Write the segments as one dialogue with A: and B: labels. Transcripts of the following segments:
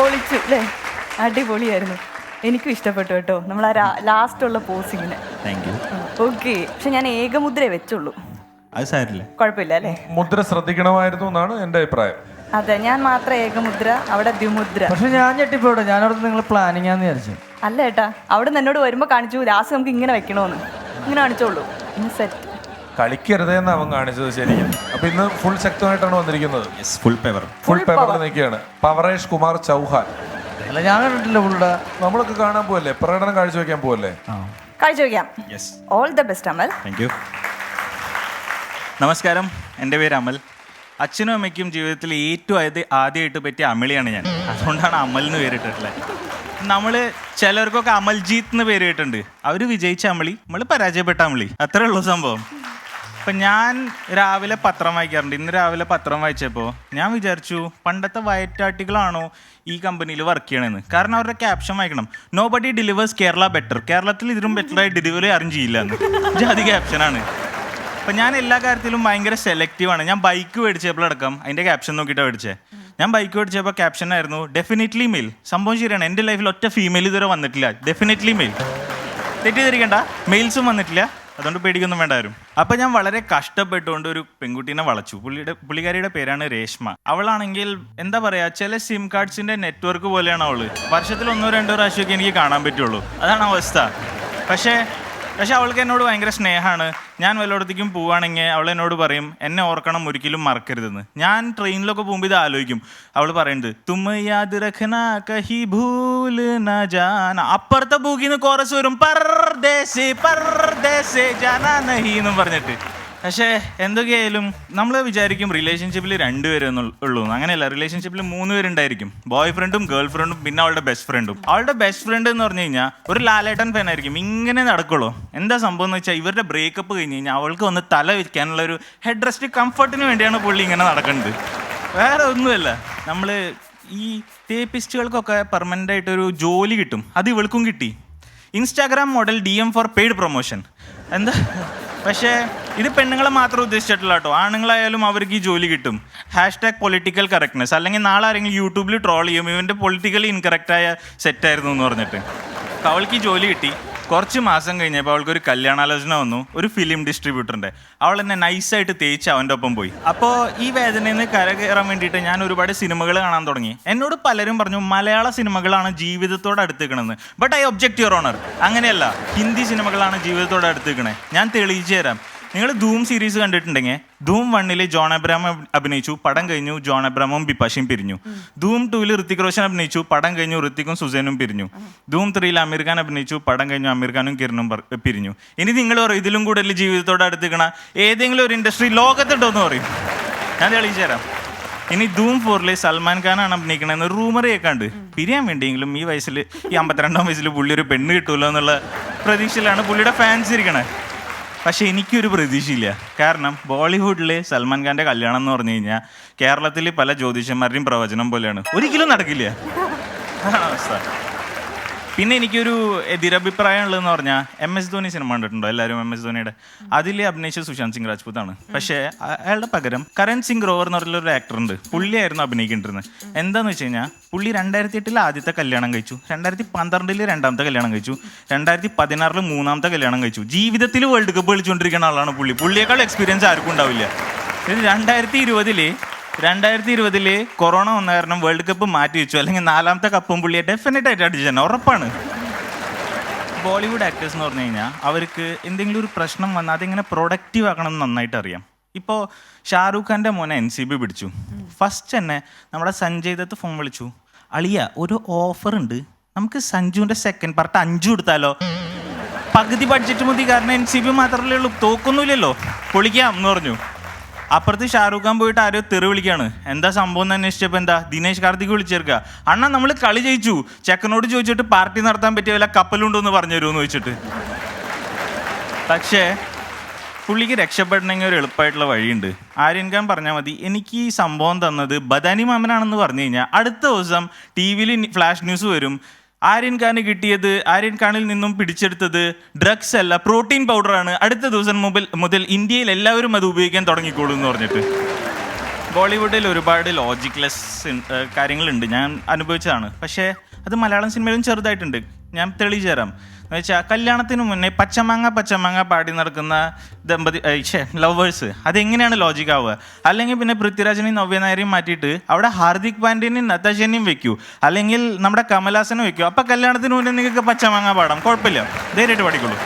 A: പൊളിച്ചു അല്ലേ? അടിപൊളിയായിരുന്നു. എനിക്കും ഇഷ്ടപ്പെട്ടു കേട്ടോ, നമ്മൾ ആ ലാസ്റ്റുള്ള പോസിങ്ങിന്.
B: Thank you.
A: ഓക്കെ, പക്ഷെ ഞാൻ ഏകമുദ്രയെ വെച്ചുള്ളൂ.
B: അത് സാരില്ല,
A: കുഴപ്പമില്ല അല്ലേ?
C: മുദ്ര ശ്രദ്ധിക്കണമായിരുന്നു എന്നാണ് എൻ്റെ അഭിപ്രായം.
A: അതെ, ഞാൻ മാത്രം ഏകമുദ്ര, അവിടെ ദ്വിമുദ്ര.
D: പക്ഷെ ഞാൻ ഞെട്ടിപ്പോട്ടെ, ഞാനവിടെ നിങ്ങൾ പ്ലാനിങ് ആന്ന് വിചാരിച്ചു.
A: അല്ല ഏട്ടാ, അവിടെ നിന്ന് എന്നോട് വരുമ്പോൾ കാണിച്ചു ലാസ്റ്റ് നമുക്ക് ഇങ്ങനെ വെക്കണമെന്ന്. ഇങ്ങനെ കാണിച്ചോളൂ, ഇന്ന് സെറ്റ്.
C: കളിക്കരുതെന്ന് അവൻ കാണിച്ചത് ശരിക്കും. അപ്പൊ ഇന്ന് ഫുൾ ശക്തമായിട്ടാണ് വന്നിരിക്കുന്നത്.
B: Full paper.
C: ഫുൾ പേപ്പറിൽ നിൽക്കുകയാണ് പവറേഷ് കുമാർ ചൗഹാൻ.
D: അല്ല, ഞാൻ കണ്ടിട്ടില്ല പുള്ളിയുടെ.
C: നമ്മളൊക്കെ കാണാൻ പോവല്ലേ, പ്രകടനം കാഴ്ചവെക്കാൻ പോവല്ലേ?
A: കാഴ്ചവെക്കാം. All the best Amal.
B: Thank you. നമസ്കാരം, എൻ്റെ പേര് അമൽ. അച്ഛനും അമ്മയ്ക്കും ജീവിതത്തിൽ ഏറ്റവും ആദ്യമായിട്ട് പറ്റിയ അമളിയാണ് ഞാൻ. അതുകൊണ്ടാണ് അമൽ എന്ന് പേരിട്ടിട്ടുള്ളത്. നമ്മൾ ചിലർക്കൊക്കെ അമൽജീത്ത് എന്ന് പേര് കേട്ടിട്ടുണ്ട്. അവർ വിജയിച്ച അമളി, നമ്മൾ പരാജയപ്പെട്ട അമളി, അത്രേ ഉള്ളൂ സംഭവം. അപ്പം ഞാൻ രാവിലെ പത്രം വായിക്കാറുണ്ട്. ഇന്ന് രാവിലെ പത്രം വായിച്ചപ്പോൾ ഞാൻ വിചാരിച്ചു, പണ്ടത്തെ വയറ്റാട്ടികളാണോ ഈ കമ്പനിയിൽ വർക്ക് ചെയ്യണമെന്ന്. കാരണം അവരുടെ ക്യാപ്ഷൻ വായിക്കണം, nobody delivers Kerala better, കേരളത്തിൽ ഇതിലും ബെറ്ററായി ഡെലിവറി ആരും ചെയ്യില്ല എന്ന്. ജാതി ക്യാപ്ഷനാണ്. അപ്പം ഞാൻ എല്ലാ കാര്യത്തിലും ഭയങ്കര സെലക്റ്റീവാണ്. ഞാൻ ബൈക്ക് മേടിച്ചപ്പോഴടക്കം അതിൻ്റെ ക്യാപ്ഷൻ നോക്കിയിട്ടാണ് മേടിച്ചത്. ഞാൻ ബൈക്ക് മേടിച്ചപ്പോൾ ക്യാപ്ഷനായിരുന്നു ഡെഫിനറ്റ്ലി മെയിൽ. സംഭവം ശരിയാണ്, എൻ്റെ ലൈഫിൽ ഒറ്റ ഫീമെയിൽ ഇതുവരെ വന്നിട്ടില്ല. ഡെഫിനറ്റ്ലി മെയിൽ, തെറ്റിദ്ധരിക്കണ്ട, മെയിൽസും വന്നിട്ടില്ല, അതുകൊണ്ട് പേടിക്കൊന്നും വേണ്ട വരും. അപ്പം ഞാൻ വളരെ കഷ്ടപ്പെട്ടുകൊണ്ട് ഒരു പെൺകുട്ടീനെ വളച്ചു. പുള്ളിക്കാരിയുടെ പേരാണ് രേഷ്മ. അവളാണെങ്കിൽ എന്താ പറയുക, ചില സിം കാർഡ്സിൻ്റെ നെറ്റ്വർക്ക് പോലെയാണ് അവള്. വർഷത്തിൽ 1-2 പ്രാവശ്യമൊക്കെ എനിക്ക് കാണാൻ പറ്റുള്ളൂ, അതാണ് അവസ്ഥ. പക്ഷേ അവൾക്ക് എന്നോട് ഭയങ്കര സ്നേഹമാണ്. ഞാൻ വല്ലയിടത്തേക്കും പോവുകയാണെങ്കിൽ അവൾ എന്നോട് പറയും, എന്നെ ഓർക്കണം, ഒരിക്കലും മറക്കരുതെന്ന്. ഞാൻ ട്രെയിനിലൊക്കെ പോകുമ്പോൾ ഇത് ആലോചിക്കും. അവൾ പറയുന്നത് തുമ്മ യാദ് രഖ്നാ കഹി ഭൂൽ ന ജാന. അപ്പുറത്തെ ബൂക്കിന്ന് കോറസ് വരും, പർദേശേ പർദേശേ ജാനാ നഹി എന്നും പറഞ്ഞിട്ട്. പക്ഷേ എന്തൊക്കെയായാലും നമ്മൾ വിചാരിക്കും റിലേഷൻഷിപ്പിൽ 2 പേര് ഉള്ളൂ. അങ്ങനെയല്ല, റിലേഷൻഷിപ്പിൽ 3 പേരുണ്ടായിരിക്കും. ബോയ് ഫ്രണ്ടും ഗേൾ ഫ്രണ്ടും പിന്നെ അവളുടെ ബെസ്റ്റ് ഫ്രണ്ടും. അവളുടെ ബെസ്റ്റ് ഫ്രണ്ട് എന്ന് പറഞ്ഞു കഴിഞ്ഞാൽ ഒരു ലാലേട്ടൻ ഫാനായിരിക്കും. ഇങ്ങനെ നടക്കുള്ളൂ. എന്താ സംഭവം എന്ന് വെച്ചാൽ, ഇവരുടെ ബ്രേക്കപ്പ് കഴിഞ്ഞ് കഴിഞ്ഞാൽ അവൾക്ക് വന്ന് തല വയ്ക്കാനുള്ള ഒരു ഹെഡ് റെസ്റ്റ് കംഫർട്ടിന് വേണ്ടിയാണ് പുള്ളി ഇങ്ങനെ നടക്കുന്നത്. വേറെ ഒന്നുമല്ല. നമ്മൾ ഈ തേപ്പിസ്റ്റുകൾക്കൊക്കെ പെർമനൻ്റ് ആയിട്ടൊരു ജോലി കിട്ടും. അത് ഇവൾക്കും കിട്ടി. Instagram model DM for paid promotion. എന്താ, പക്ഷേ ഇത് പെണ്ണുങ്ങളെ മാത്രം ഉദ്ദേശിച്ചിട്ടില്ല കേട്ടോ, ആണുങ്ങളായാലും അവർക്ക് ഈ ജോലി കിട്ടും. #Political correctness. അല്ലെങ്കിൽ നാളെ ആരെങ്കിലും യൂട്യൂബിൽ ട്രോൾ ചെയ്യും, ഇവൻ്റെ പൊളിറ്റിക്കലി ഇൻകറക്റ്റായ സെറ്റായിരുന്നു എന്ന് പറഞ്ഞിട്ട്. അപ്പോൾ അവൾക്ക് ഈ ജോലി കിട്ടി. കുറച്ച് മാസം കഴിഞ്ഞപ്പോൾ അവൾക്കൊരു കല്യാണാലോചന വന്നു, ഒരു ഫിലിം ഡിസ്ട്രിബ്യൂട്ടറിൻ്റെ. അവൾ എന്നെ നൈസായിട്ട് തേച്ച് അവൻ്റെ ഒപ്പം പോയി. അപ്പോൾ ഈ വേദനയിൽ നിന്ന് കരകയറാൻ വേണ്ടിയിട്ട് ഞാൻ ഒരുപാട് സിനിമകൾ കാണാൻ തുടങ്ങി. എന്നോട് പലരും പറഞ്ഞു മലയാള സിനിമകളാണ് ജീവിതത്തോട് അടുത്തേക്കണമെന്ന്. But I object your honour, അങ്ങനെയല്ല, ഹിന്ദി സിനിമകളാണ് ജീവിതത്തോട് അടുത്തേക്കണേ. ഞാൻ തെളിയിച്ചു തരാം. നിങ്ങൾ ധൂം സീരീസ് കണ്ടിട്ടുണ്ടെങ്കിൽ ധൂം 1 ജോൺ അബ്രഹാം അഭിനയിച്ചു, പടം കഴിഞ്ഞു, ജോൺ അബ്രഹാമും ബിപാഷയും പിരിഞ്ഞു. ധൂം 2 ഋത്തിക് റോഷൻ അഭിനയിച്ചു, പടം കഴിഞ്ഞു, ഋത്തിക്കും സുസൈനും പിരിഞ്ഞു. ധൂം 3 അമീർ ഖാൻ അഭിനയിച്ചു, പടം കഴിഞ്ഞു, അമീർ ഖാനും കിരണും പിരിഞ്ഞു. ഇനി നിങ്ങൾ പറയും ഇതിലും കൂടുതൽ ജീവിതത്തോട് അടുത്തേക്കണ ഏതെങ്കിലും ഒരു ഇൻഡസ്ട്രി ലോകത്തുണ്ടോ എന്ന് പറയും. ഞാൻ തെളിയിച്ചു തരാം. ഇനി ധൂം 4 സൽമാൻ ഖാനാണ് അഭിനയിക്കണമെന്ന് റൂമർ കേൾക്കാണ്ട്. പിരിയാൻ വേണ്ടിയെങ്കിലും ഈ വയസ്സിൽ, ഈ 52-ാം വയസ്സിൽ പുള്ളി ഒരു പെണ്ണ് കിട്ടുമല്ലോ എന്നുള്ള പ്രതീക്ഷയിലാണ് പുള്ളിയുടെ ഫാൻസ് ഇരിക്കണേ. പക്ഷേ എനിക്കൊരു പ്രതീക്ഷയില്ല. കാരണം ബോളിവുഡിൽ സൽമാൻ ഖാൻ്റെ കല്യാണം എന്ന് പറഞ്ഞു കഴിഞ്ഞാൽ കേരളത്തിൽ പല ജ്യോതിഷന്മാരുടെയും പ്രവചനം പോലെയാണ്, ഒരിക്കലും നടക്കില്ല. അതാണ് അവസ്ഥ. പിന്നെ എനിക്കൊരു എതിരഭിപ്രായം ഉള്ളതെന്ന് പറഞ്ഞാൽ, MS ധോണി സിനിമ കണ്ടിട്ടുണ്ടോ എല്ലാവരും? MS ധോണിയുടെ അതിൽ അഭിനയിച്ച സുശാന്ത് സിംഗ് രാജ്പൂത്താണ്. പക്ഷേ അയാളുടെ പകരം കരൺ സിംഗ് ഗ്രോവർ എന്ന് പറഞ്ഞൊരു ആക്ടർ ഉണ്ട്. പുള്ളിയായിരുന്നു അഭിനയിക്കേണ്ടിരുന്നത്. എന്താന്ന് വെച്ച് കഴിഞ്ഞാൽ, പുള്ളി 2008 ആദ്യത്തെ കല്യാണം കഴിച്ചു, 2012 രണ്ടാമത്തെ കല്യാണം കഴിച്ചു, 2016 മൂന്നാമത്തെ കല്യാണം കഴിച്ചു. ജീവിതത്തിൽ വേൾഡ് കപ്പ് കളിച്ചുകൊണ്ടിരിക്കുന്ന ആളാണ് പുള്ളി. പുള്ളിയേക്കാൾ എക്സ്പീരിയൻസ് ആർക്കും ഉണ്ടാവില്ല. ഇത് 2020 കൊറോണ വന്ന കാരണം വേൾഡ് കപ്പ് മാറ്റി വെച്ചു. അല്ലെങ്കിൽ 4ാമത്തെ കപ്പും പുള്ളിയെ ഡെഫിനറ്റ് ആയിട്ട് അടിച്ചു തന്നെ, ഉറപ്പാണ്. ബോളിവുഡ് ആക്ടേഴ്സ് എന്ന് പറഞ്ഞു കഴിഞ്ഞാൽ അവർക്ക് എന്തെങ്കിലും ഒരു പ്രശ്നം വന്നാൽ അതെങ്ങനെ പ്രൊഡക്റ്റീവ് ആക്കണം എന്ന് നന്നായിട്ട് അറിയാം. ഇപ്പോൾ ഷാറൂഖ് ഖാൻ്റെ മോനെ NCB പിടിച്ചു. ഫസ്റ്റ് തന്നെ നമ്മുടെ സഞ്ജയ് ദത്ത് ഫോൺ വിളിച്ചു, അളിയ ഒരു ഓഫർ ഉണ്ട്, നമുക്ക് സഞ്ജുവിൻ്റെ സെക്കൻഡ് പാർട്ട് 5 കൊടുത്താലോ? പകുതി ബഡ്ജറ്റ് മതി, കാരണം NCB മാത്രമല്ലേ ഉള്ളൂ, തോക്കൊന്നുമില്ലല്ലോ, പൊളിക്കാം എന്ന് പറഞ്ഞു. അപ്പുറത്ത് ഷാറൂഖ് ഖാൻ പോയിട്ട് ആരോ തെറി വിളിക്കാണ്. എന്താ സംഭവം എന്ന് അന്വേഷിച്ചപ്പോൾ എന്താ, ദിനേശ് കാർത്തിക് വിളിച്ചേർക്കുക. അണ്ണാ നമ്മൾ കളി ജയിച്ചു, ചെക്കനോട് ചോദിച്ചിട്ട് പാർട്ടി നടത്താൻ പറ്റിയ വല്ല കപ്പലുണ്ടോ എന്ന് പറഞ്ഞു തരുമെന്ന് ചോദിച്ചിട്ട്. പക്ഷേ പുള്ളിക്ക് രക്ഷപ്പെടണമെങ്കിൽ ഒരു എളുപ്പമായിട്ടുള്ള വഴിയുണ്ട്. ആര്യൻ ഖാൻ പറഞ്ഞാൽ മതി. എനിക്ക് ഈ സംഭവം തന്നത് ബദാനി മാമനാണെന്ന് പറഞ്ഞു കഴിഞ്ഞാൽ അടുത്ത ദിവസം TV ഫ്ലാഷ് ന്യൂസ് വരും, ആര്യൻ ഖാനിൽ നിന്നും പിടിച്ചെടുത്തത് ഡ്രഗ്സ് അല്ല, പ്രോട്ടീൻ പൗഡറാണ്, അടുത്ത ദിവസം മുതൽ ഇന്ത്യയിൽ എല്ലാവരും അത് ഉപയോഗിക്കാൻ തുടങ്ങിക്കോളൂ എന്ന് പറഞ്ഞിട്ട്. ബോളിവുഡിൽ ഒരുപാട് ലോജിക്ലെസ് കാര്യങ്ങളുണ്ട്, ഞാൻ അനുഭവിച്ചതാണ്. പക്ഷേ അത് മലയാളം സിനിമയിലും ചെറുതായിട്ടുണ്ട്. ഞാൻ തെളിയിച്ചു തരാം. എന്ന് വെച്ചാൽ കല്യാണത്തിന് മുന്നേ പച്ചമാങ്ങ പാടി നടക്കുന്ന ലവേഴ്സ് അതെങ്ങനെയാണ് ലോജിക് ആവുക? അല്ലെങ്കിൽ പിന്നെ പൃഥ്വിരാജിനെയും നവ്യ നായരെയും മാറ്റിയിട്ട് അവിടെ ഹാർദിക് പാണ്ഡ്യനെയും നതാശനെയും വെക്കൂ, അല്ലെങ്കിൽ നമ്മുടെ കമൽഹാസനെ വെക്കൂ. അപ്പം കല്യാണത്തിന് മുന്നേ നിങ്ങൾക്ക് പച്ചമാങ്ങ പാടാം, കുഴപ്പമില്ല, ധൈര്യമായിട്ട് പാടിക്കോളൂ.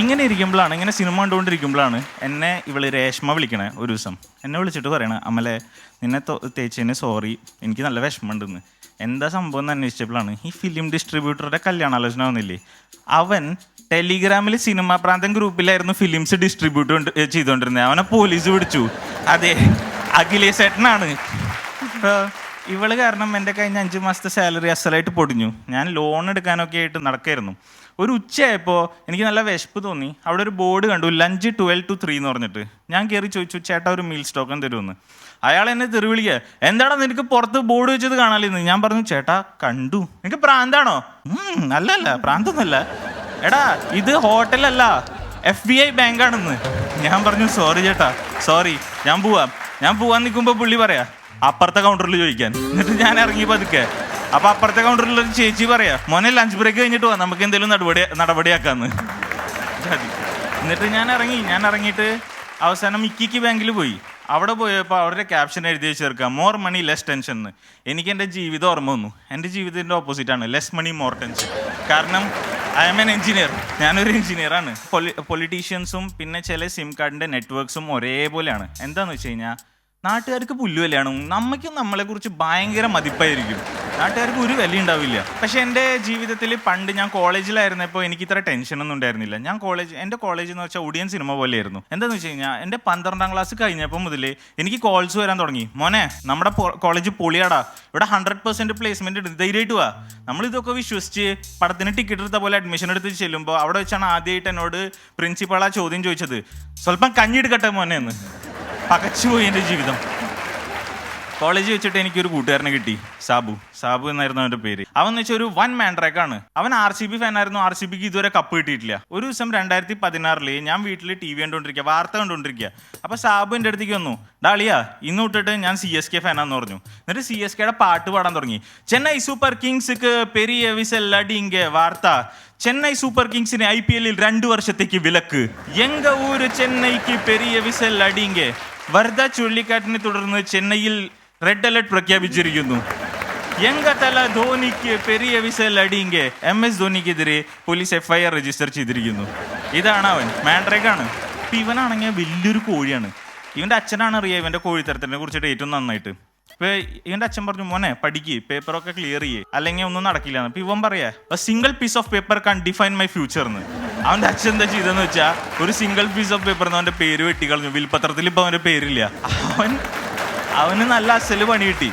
B: ഇങ്ങനെ ഇരിക്കുമ്പോഴാണ്, ഇങ്ങനെ സിനിമ കണ്ടുകൊണ്ടിരിക്കുമ്പോഴാണ് എന്നെ ഇവള് രേഷ്മ വിളിക്കണേ. ഒരു ദിവസം എന്നെ വിളിച്ചിട്ട് പറയണേ, അമലെ നിന്നെ തേച്ചതിന് സോറി, എനിക്ക് നല്ല വിഷമമുണ്ടെന്ന്. എന്താ സംഭവം എന്ന് അന്വേഷിച്ചപ്പോഴാണ് ഈ ഫിലിം ഡിസ്ട്രിബ്യൂട്ടറുടെ കല്യാണാലോചന വന്നില്ലേ, അവൻ ടെലിഗ്രാമിൽ സിനിമ പ്രാന്തൻ ഗ്രൂപ്പിലായിരുന്നു ഫിലിംസ് ഡിസ്ട്രിബ്യൂട്ട് ചെയ്തുകൊണ്ടിരുന്നത്. അവനെ പോലീസ് പിടിച്ചു. അതെ, അഖിലേഷ് ഏട്ടനാണ്. ഇവള് കാരണം എൻ്റെ കഴിഞ്ഞ 5 മാസത്തെ സാലറി അസലായിട്ട് പൊടിഞ്ഞു. ഞാൻ ലോൺ എടുക്കാനൊക്കെ ആയിട്ട് നടക്കായിരുന്നു. ഒരു ഉച്ചയായപ്പോൾ എനിക്ക് നല്ല വിശപ്പ് തോന്നി. അവിടെ ഒരു ബോർഡ് കണ്ടു, ലഞ്ച് 12 to 3 എന്ന് പറഞ്ഞിട്ട്. ഞാൻ കയറി ചോദിച്ചു, ചേട്ടാ ഒരു മീൽ സ്റ്റോക്കൻ തരുമെന്ന്. അയാൾ എന്നെ തെറി വിളിക്കുക, എന്താടാ നിനക്ക് പുറത്ത് ബോർഡ് വെച്ചത് കാണാലിന്ന്. ഞാൻ പറഞ്ഞു, ചേട്ടാ കണ്ടു, നിനക്ക് പ്രാന്താണോ? അല്ലല്ല, പ്രാന്തൊന്നുമല്ല. എടാ ഇത് ഹോട്ടലല്ല, FBI ബാങ്കാണെന്ന്. ഞാൻ പറഞ്ഞു, സോറി ചേട്ടാ, സോറി, ഞാൻ പോവാൻ നിൽക്കുമ്പോൾ പുള്ളി പറയാ അപ്പുറത്തെ കൗണ്ടറിൽ ചോദിക്കാൻ. എന്നിട്ട് ഞാൻ ഇറങ്ങി പതുക്കെ. അപ്പൊ അപ്പുറത്തെ കൗണ്ടറിൽ ഒരു ചേച്ചി പറയാ, മോനെ ലഞ്ച് ബ്രേക്ക് കഴിഞ്ഞിട്ട് പോവാം, നമുക്ക് എന്തെങ്കിലും നടപടിയാക്കാന്ന്. എന്നിട്ട് ഞാൻ ഇറങ്ങിയിട്ട് അവസാനം മിക്കിക്ക് ബാങ്കിൽ പോയി. അവിടെ പോയപ്പോൾ അവരുടെ ക്യാപ്ഷൻ എഴുതി ചേർക്കാം, മോർ മണി ലെസ് ടെൻഷൻ എന്ന്. എനിക്ക് എൻ്റെ ജീവിതം ഓർമ്മ വന്നു. എൻ്റെ ജീവിതത്തിൻ്റെ ഓപ്പോസിറ്റാണ്, ലെസ് മണി മോർ ടെൻഷൻ. കാരണം ഐ എം എൻ എഞ്ചിനീയർ, ഞാനൊരു എഞ്ചിനീയറാണ്. പൊളിറ്റീഷ്യൻസും പിന്നെ ചില സിം കാർഡിൻ്റെ നെറ്റ്വർക്ക്സും ഒരേപോലെയാണ്. എന്താണെന്ന് വെച്ച് കഴിഞ്ഞാൽ നാട്ടുകാർക്ക് പുല്ലുവിലയാണ്, നമ്മൾക്കും നമ്മളെക്കുറിച്ച് ഭയങ്കര മതിപ്പായിരിക്കും, നാട്ടുകാർക്ക് ഒരു വില ഉണ്ടാവില്ല. പക്ഷെ എൻ്റെ ജീവിതത്തിൽ പണ്ട് ഞാൻ കോളേജിലായിരുന്നപ്പോൾ എനിക്ക് ഇത്ര ടെൻഷനൊന്നും ഉണ്ടായിരുന്നില്ല. എൻ്റെ കോളേജ് എന്ന് വെച്ചാൽ ഒടിയൻ സിനിമ പോലെയായിരുന്നു. എന്താണെന്ന് വെച്ച് കഴിഞ്ഞാൽ എൻ്റെ 12ാം ക്ലാസ് കഴിഞ്ഞപ്പോൾ മുതൽ എനിക്ക് കോൾസ് വരാൻ തുടങ്ങി, മോനെ നമ്മുടെ കോളേജ് പൊളിയാടാ, ഇവിടെ 100% പ്ലേസ്മെൻറ്റ് ഉണ്ട്, ധൈര്യമായിട്ട് വാ. നമ്മളിതൊക്കെ വിശ്വസിച്ച് പടത്തിന് ടിക്കറ്റ് എടുത്ത പോലെ അഡ്മിഷൻ എടുത്ത് ചെല്ലുമ്പോൾ അവിടെ വെച്ചാണ് ആദ്യമായിട്ട് എന്നോട് പ്രിൻസിപ്പൾ ആ ചോദ്യം ചോദിച്ചത്, സ്വല്പം കഞ്ഞിയെടുക്കട്ടെ മോനെ എന്ന്. പകച്ചുപോയി എൻ്റെ ജീവിതം. കോളേജിൽ വെച്ചിട്ട് എനിക്കൊരു കൂട്ടുകാരനെ കിട്ടി, സാബു എന്നായിരുന്നു അവൻ്റെ പേര്. അവൻ എന്ന് വെച്ചാൽ ഒരു 1 man ട്രാക്കാണ്. അവൻ RCB ഫാനായിരുന്നു. RCBക്ക് ഇതുവരെ കപ്പ് കിട്ടിയിട്ടില്ല. ഒരു ദിവസം 2016 ഞാൻ വീട്ടിൽ TV കണ്ടുകൊണ്ടിരിക്കുക, വാർത്ത കണ്ടുകൊണ്ടിരിക്കുക. അപ്പോൾ സാബു എൻ്റെ അടുത്തേക്ക് വന്നു, ഡാളിയാ ഇന്ന് തൊട്ടിട്ട് ഞാൻ CSK ഫാനാന്ന് പറഞ്ഞു. എന്നിട്ട് CSKയുടെ പാട്ട് പാടാൻ തുടങ്ങി. ചെന്നൈ സൂപ്പർ കിങ്സ്ക്ക് പെരിയ വിസൽ അടിങ്ക വാർത്ത, ചെന്നൈ സൂപ്പർ കിങ്സിന് IPL 2 വർഷത്തേക്ക് വിലക്ക്, എങ്ക ഊര് ചെന്നൈക്ക് പെരിയ വിസൽ അടിങ്ക, വർധ ചുഴലിക്കാറ്റിനെ തുടർന്ന് ചെന്നൈയിൽ റെഡ് അലർട്ട് പ്രഖ്യാപിച്ചിരിക്കുന്നു, എങ്ക തല ധോണിക്ക് പെരിയ വിസൽ അടിങ്ക, MS ധോണിക്കെതിരെ പോലീസ് FIR രജിസ്റ്റർ ചെയ്തിരിക്കുന്നു. ഇതാണ് അവൻ, മാൻഡ്രേക്കാണ്. ഇപ്പം ഇവനാണെങ്കിൽ വലിയൊരു കോഴിയാണ്. ഇവൻ്റെ അച്ഛനാണ് അറിയുക ഇവൻ്റെ കോഴിത്തരത്തിനെ കുറിച്ചിട്ട് ഏറ്റവും നന്നായിട്ട്. ഇപ്പൊ ഇവന്റെ അച്ഛൻ പറഞ്ഞു, മോനെ പഠിക്ക്, പേപ്പറൊക്കെ ക്ലിയർ ചെയ്യേ, അല്ലെങ്കിൽ ഒന്നും നടക്കില്ല. അപ്പൊ ഇവൻ പറയാ, single piece of paper can define my future എന്ന്. അവന്റെ അച്ഛൻ എന്താ ചെയ്തെന്ന് വെച്ചാൽ ഒരു സിംഗിൾ പീസ് ഓഫ് പേപ്പർ എന്ന് അവന്റെ പേര് വെട്ടിക്കളഞ്ഞു. വിൽപത്രത്തിൽ ഇപ്പൊ അവന്റെ പേരില്ല. അവന് നല്ല അസല് പണി കിട്ടി.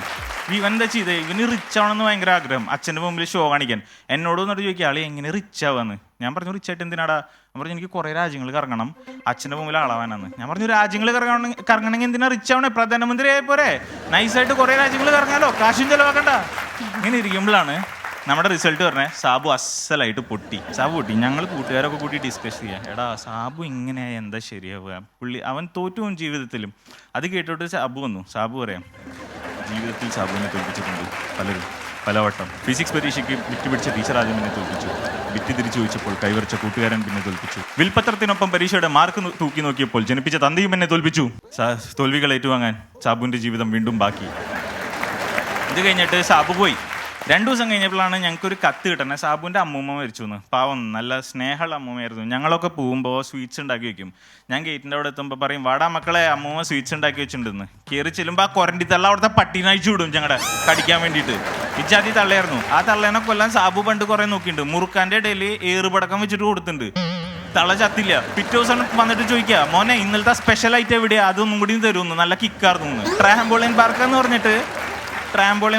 B: ഇവൻ എന്താ ചെയ്തേ, ഇവന് റിച്ച് ആവണമെന്ന് ഭയങ്കര ആഗ്രഹം, അച്ഛൻ്റെ മുമ്പിൽ ഷോ കാണിക്കാൻ. എന്നോട് എന്നിട്ട് ചോദിക്കുക, ആളെ എങ്ങനെ റിച്ച് ആവാന്ന്. ഞാൻ പറഞ്ഞു, റിച്ച് ആയിട്ട് എന്തിനാടാ? ഞാൻ പറഞ്ഞു, എനിക്ക് കുറേ രാജ്യങ്ങൾ കറങ്ങണം, അച്ഛൻ്റെ മുമ്പിൽ ആളാവാനാന്ന്. ഞാൻ പറഞ്ഞു, രാജ്യങ്ങൾ കറങ്ങണമെങ്കിൽ എന്തിനാ റിച്ച് ആവണേ? പ്രധാനമന്ത്രി ആയ പോരെ, നൈസായിട്ട് കുറേ രാജ്യങ്ങൾ കറങ്ങാലോ, കാശും ചിലവാക്കണ്ട. ഇങ്ങനെ ഇരിക്കുമ്പോഴാണ് നമ്മുടെ റിസൾട്ട് പറഞ്ഞത്, സാബു അസലായിട്ട് പൊട്ടി. ഞങ്ങൾ കൂട്ടുകാരൊക്കെ കൂട്ടി ഡിസ്കസ് ചെയ്യാം, എടാ സാബു ഇങ്ങനെ എന്താ ശരിയാവുക, പുള്ളി അവൻ തോറ്റുപോകും ജീവിതത്തിലും. അത് കേട്ടോട്ട് സാബു വന്നു. സാബു പറയാം, ജീവിതത്തിൽ സാബുവിനെ തോൽപ്പിച്ചിട്ടുണ്ട് പലരും പലവട്ടം. ഫിസിക്സ് പരീക്ഷയ്ക്ക് വിറ്റ് പിടിച്ച ടീച്ചർ ആദ്യം എന്നെ തോൽപ്പിച്ചു, വിറ്റ് തിരിച്ചു ചോദിച്ചപ്പോൾ കൈവരിച്ച കൂട്ടുകാരൻ പിന്നെ തോൽപ്പിച്ചു, വിൽപത്രത്തിനൊപ്പം പരീക്ഷയുടെ മാർക്ക് തൂക്കി നോക്കിയപ്പോൾ ജനിപ്പിച്ച തന്തയും എന്നെ തോൽപ്പിച്ചു. തോൽവികൾ ഏറ്റുവാങ്ങാൻ സാബുവിൻ്റെ ജീവിതം വീണ്ടും ബാക്കി. ഇത് കഴിഞ്ഞിട്ട് സാബു പോയി. 2 ദിവസം കഴിഞ്ഞപ്പോഴാണ് ഞങ്ങൾക്കൊരു കത്ത് കിട്ടണേ, സാബുവിൻ്റെ അമ്മൂമ്മ മരിച്ചു എന്ന്. പാവം, നല്ല സ്നേഹമുള്ള അമ്മൂമ്മയായിരുന്നു. ഞങ്ങളൊക്കെ പോകുമ്പോൾ സ്വീറ്റ്സ് ഉണ്ടാക്കി വെക്കും. ഞാൻ ഗേറ്റിൻ്റെ അവിടെ എത്തുമ്പോൾ പറയും, വാടാ മക്കളെ, അമ്മൂമ്മ സ്വീറ്റ്സ് ഉണ്ടാക്കി വെച്ചിട്ടുണ്ടെന്ന്. കയറി ചെല്ലുമ്പോൾ ആ കൊരണ്ടി തള്ള അവിടുത്തെ പട്ടീനെ അയച്ചു വിടും ഞങ്ങളുടെ കടിക്കാൻ വേണ്ടിയിട്ട്. ഇച്ചാതി തള്ളയായിരുന്നു. ആ തള്ളേനെ കൊല്ലാൻ സാബു പണ്ട് കുറേ നോക്കിയിട്ടുണ്ട്. മുറുക്കാൻ്റെ ഇടയിൽ ഏറുപടക്കം വെച്ചിട്ട് കൊടുത്തിട്ടുണ്ട്. തള്ള ചത്തില്ല. പിറ്റേ ദിവസം വന്നിട്ട് ചോദിക്കുക, മോനെ ഇന്നലത്തെ സ്പെഷ്യൽ ഐറ്റം എവിടെയാ, അതൊന്നും കൂടി തരുമെന്ന്. നല്ല കിക്കാർന്നു. ട്രാംപോളിൻ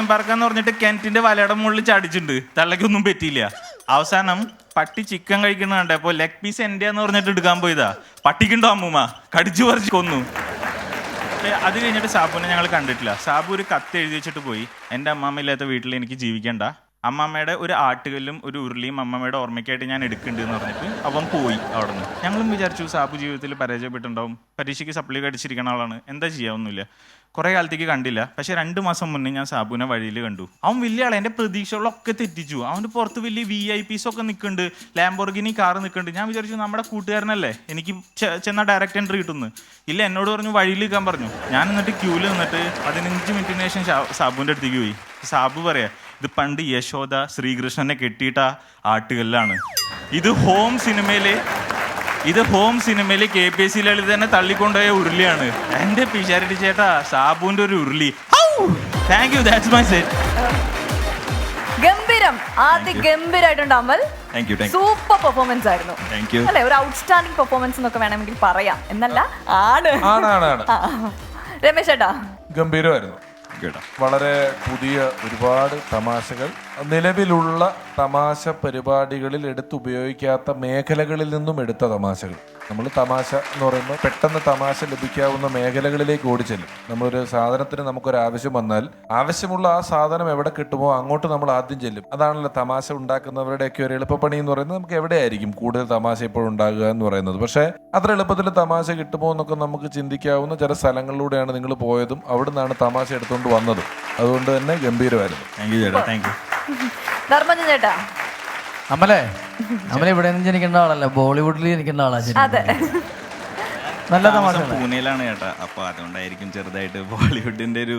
B: പാർക്കെന്ന് പറഞ്ഞിട്ട് കിണറ്റിന്റെ വലയുടെ മുകളിൽ ചാടിച്ചിട്ടുണ്ട്. തള്ളക്കൊന്നും പറ്റിയില്ല. അവസാനം പട്ടി ചിക്കൻ കഴിക്കുന്ന കണ്ടപ്പോൾ ലെഗ് പീസ് എൻ്റെ എന്ന് പറഞ്ഞിട്ട് എടുക്കാൻ പോയതാ. പട്ടിക്കുണ്ടോ അമ്മൂമ്മ, കടിച്ചു പറിച്ച് കൊന്നു. അത് കഴിഞ്ഞിട്ട് സാബുവിനെ ഞങ്ങൾ കണ്ടിട്ടില്ല. സാബു ഒരു കത്ത് എഴുതി വെച്ചിട്ട് പോയി, എൻ്റെ അമ്മാമ്മ ഇല്ലാത്ത വീട്ടിൽ എനിക്ക് ജീവിക്കണ്ട, അമ്മമ്മയുടെ ഒരു ആട്ടുകല്ലും ഒരു ഉരുളിയും അമ്മമ്മയുടെ ഓർമ്മയ്ക്കായിട്ട് ഞാൻ എടുക്കുന്നുണ്ട് എന്ന് പറഞ്ഞിട്ട് അവൻ പോയി അവിടെ നിന്ന്. ഞങ്ങളും വിചാരിച്ചു സാബു ജീവിതത്തിൽ പരാജയപ്പെട്ടുണ്ടാവും, പരീക്ഷയ്ക്ക് സപ്ലി കടിച്ചിരിക്കുന്ന ആളാണ്, എന്താ ചെയ്യാവുന്നില്ല. കുറേ കാലത്തേക്ക് കണ്ടില്ല. പക്ഷെ 2 മാസം മുന്നേ ഞാൻ സാബുവിനെ വഴിയിൽ കണ്ടു. അവൻ വലിയ ആളെ, എൻ്റെ പ്രതീക്ഷകളൊക്കെ തെറ്റിച്ചു. അവൻ്റെ പുറത്ത് വലിയ VIP ഒക്കെ നിൽക്കുന്നുണ്ട്, ലാംബോർഗിനി കാറ് നിൽക്കുന്നുണ്ട്. ഞാൻ വിചാരിച്ചു നമ്മുടെ കൂട്ടുകാരനല്ലേ, എനിക്ക് ചെന്നാൽ ഡയറക്റ്റ് എൻട്രി കിട്ടുന്നു. ഇല്ല, എന്നോട് പറഞ്ഞു വഴിയിൽ നിൽക്കാൻ പറഞ്ഞു. ഞാൻ എന്നിട്ട് ക്യൂവിൽ നിന്നിട്ട് 15 മിനിറ്റിന് ശേഷം സാബുവിൻ്റെ അടുത്തേക്ക് പോയി. സാബു പറയാ, ഇത് പണ്ട് യശോദ ശ്രീകൃഷ്ണനെ കെട്ടിയിട്ട ആട്ടുകല്ലാണ്. ഇത് ഹോം സിനിമയില് KPSC ലളിതനെ തള്ളിക്കൊണ്ടുപോയ ഉരുളിയാണ്. എന്റെ പിഷാരടി ചേട്ടാ, സാബുവിന്റെ ഒരു ഉരുളി. Thank you, that's my set.
A: ഗംഭീരം, ആദ്യം ഗംഭീരായിട്ടുണ്ട് അമൽ. സൂപ്പർ പെർഫോമൻസ് ആയിരുന്നു അല്ലെ, ഒരു ഔട്ട്സ്റ്റാൻഡിംഗ് പെർഫോമൻസ് എന്നൊക്കെ വേണമെങ്കിൽ പറയാം. എന്നല്ല, ആണ്. രമേശ് ചേട്ടാ,
C: ഗംഭീരമായിരുന്നു. വളരെ പുതിയ ഒരുപാട് തമാശകൾ, നിലവിലുള്ള തമാശ പരിപാടികളിൽ എടുത്തുപയോഗിക്കാത്ത മേഖലകളിൽ നിന്നും എടുത്ത തമാശകൾ. നമ്മൾ തമാശ എന്ന് പറയുമ്പോൾ പെട്ടെന്ന് തമാശ ലഭിക്കാവുന്ന മേഖലകളിലേക്ക് ഓടിച്ചെല്ലും. നമ്മളൊരു സാധനത്തിന് നമുക്കൊരു ആവശ്യം വന്നാൽ ആവശ്യമുള്ള ആ സാധനം എവിടെ കിട്ടുമോ അങ്ങോട്ട് നമ്മൾ ആദ്യം ചെല്ലും. അതാണല്ലോ തമാശ ഉണ്ടാക്കുന്നവരുടെയൊക്കെ ഒരു എളുപ്പപ്പണി എന്ന് പറയുന്നത്. നമുക്ക് എവിടെയായിരിക്കും കൂടുതൽ തമാശ ഇപ്പോഴും ഉണ്ടാകുക എന്ന് പറയുന്നത്. പക്ഷേ അത്ര എളുപ്പത്തിൽ തമാശ കിട്ടുമോ എന്നൊക്കെ നമുക്ക് ചിന്തിക്കാവുന്ന ചില സ്ഥലങ്ങളിലൂടെയാണ് നിങ്ങൾ പോയതും അവിടെ നിന്നാണ് തമാശ എടുത്തുകൊണ്ട് വന്നതും. അതുകൊണ്ട് തന്നെ ഗംഭീരമായിരുന്നു.
A: ധർമ്മജൻ ചേട്ടാ.
D: അമലേ, അമല ഇവിടെ നിന്ന് ജനിക്കേണ്ട ആളല്ല, ബോളിവുഡിൽ ജനിക്കേണ്ട ആളാ.
A: അതെ,
D: നല്ല തമാശ.
B: പൂനെയിലാണ് ചേട്ടാ, അപ്പൊ അതുകൊണ്ടായിരിക്കും ചെറുതായിട്ട് ബോളിവുഡിന്റെ ഒരു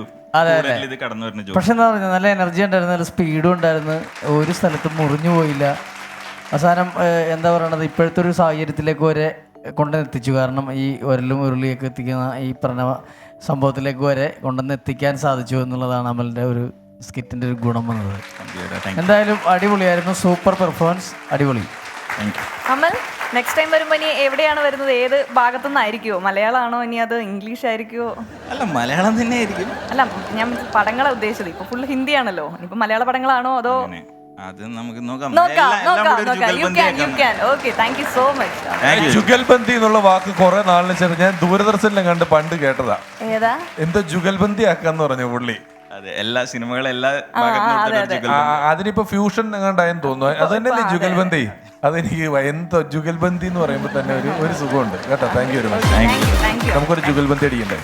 B: ഇത് കടന്നു വരുന്നത്.
D: പക്ഷെ എന്താ പറയുക, നല്ല എനർജി ഉണ്ടായിരുന്നു, നല്ല സ്പീഡും ഉണ്ടായിരുന്നു, ഒരു സ്ഥലത്തും മുറിഞ്ഞു പോയില്ല. അവസാനം എന്താ പറയണത്, ഇപ്പോഴത്തെ ഒരു സാഹചര്യത്തിലേക്ക് വരെ കൊണ്ടുവന്നെത്തിച്ചു. കാരണം ഈ ഉരലും ഉരുളിയൊക്കെ എത്തിക്കുന്ന ഈ പറഞ്ഞ സംഭവത്തിലേക്ക് വരെ കൊണ്ടുവന്ന് എത്തിക്കാൻ സാധിച്ചു എന്നുള്ളതാണ് അമലിന്റെ ഒരു സ്കിറ്റിന്റെ ഒരു ഗുണം വന്നത്. എന്തായാലും അടിപൊളിയായിരുന്നു, സൂപ്പർ പെർഫോമൻസ്, അടിപൊളി.
A: അമൽ, നെക്സ്റ്റ് ടൈം വരുമ്പോ ഇനി എവിടെയാണ് വരുന്നത്? ഏത് ഭാഗത്തുനിന്നായിരിക്കുമോ? മലയാളമാണോ, ഇനി അത് ഇംഗ്ലീഷ് ആയിരിക്കുമോ?
B: അല്ല, മലയാളം തന്നെ ആയിരിക്കും.
A: അല്ല, ഞാൻ പടങ്ങളെ ഉദ്ദേശിച്ചത്. ഇപ്പൊ ഫുൾ ഹിന്ദിയാണല്ലോ, ഇപ്പൊ മലയാള പടങ്ങളാണോ അതോ?
B: അത് നമുക്ക് നോക്കാം.
C: ജുഗൽബന്ദി എന്നുള്ള വാക്ക് കുറെ നാളിന് ശേഷം ഞാൻ ദൂരദർശനിലും കണ്ട് പണ്ട് കേട്ടതാ.
A: ഏതാ?
C: എന്താ ജുഗൽബന്ദി ആക്കാന്ന് പറഞ്ഞു പുള്ളി.
B: അതെ, എല്ലാ സിനിമകളും എല്ലാ
C: അതിനിപ്പോ ഫ്യൂഷൻ എങ്ങാണ്ടായെന്ന് തോന്നുന്നു. അത് തന്നെയല്ലേ ജുഗൽബന്ദി? അതെനിക്ക് എന്താ ജുഗൽബന്ദി എന്ന് പറയുമ്പോ തന്നെ ഒരു സുഖമുണ്ട് കേട്ടോ. Thank you very much. നമുക്കൊരു ജുഗൽബന്ദി അടിക്കണ്ടേ?